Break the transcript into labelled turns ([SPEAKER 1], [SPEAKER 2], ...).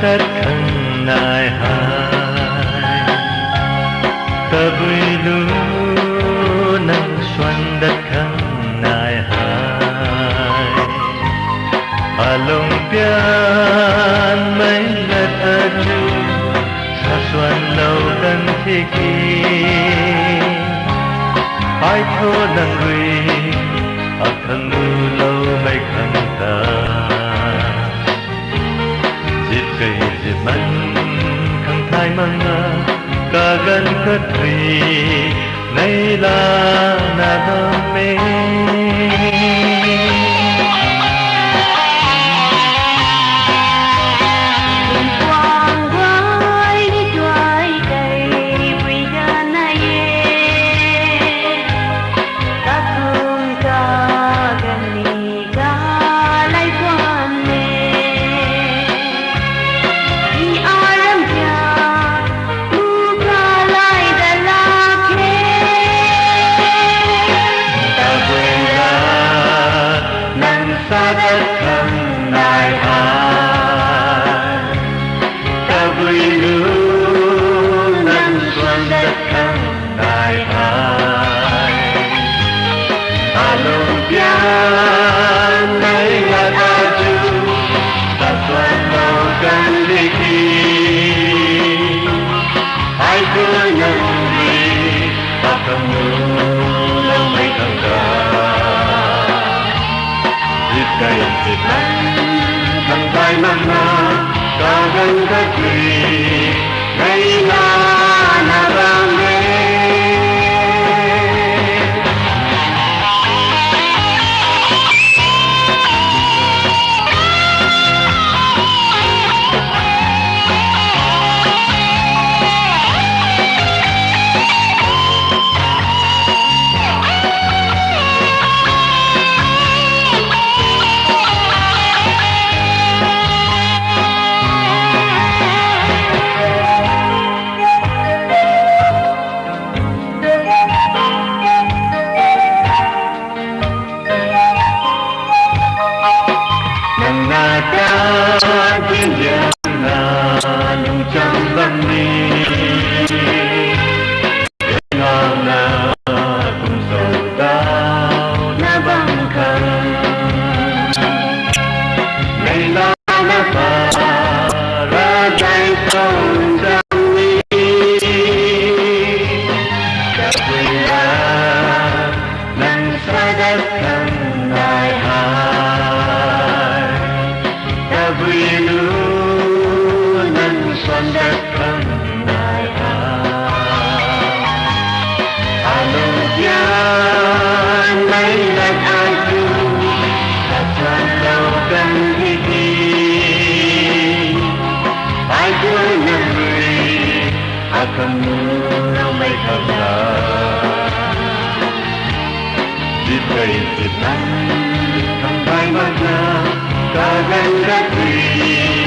[SPEAKER 1] đất khăn nai hai ta vui lu nắng xuân đất khăn nai hai along pian mấy lật aju sa xuân lâu tân thi kỳ ai thô nắng gửi khăn nu lâu mấy khăn ta dịp cây dịp măng khăn thai măng cả gần cất thủy nay là na đam mê sa đất khăn nai hai ta vui lu nắng xuân đất khăn nai hai along pian nay là ta chu ta xuân lâu gần đi kỳ ai cứ nhận đi ta không nu lâu mấy khăn ta cây dịp nắng khăn tay măng ca gần cất thủy nay là na đam mê ta thiên nhiên là nung trong văn ni ngon na cùng sầu tao na băng khăn ngày la na pha ra tay sông trăng ni cả quê ta nắng xa đất khăn nai hai vui lu nắng xuân đất khăn nai hai along pian mấy lần ai chu ta xuân lâu gần đi kỳ ai cứ nhận người không nu lâu mấy khăn ta dịp cây dịp nắng không bay mất ca gần cất thủy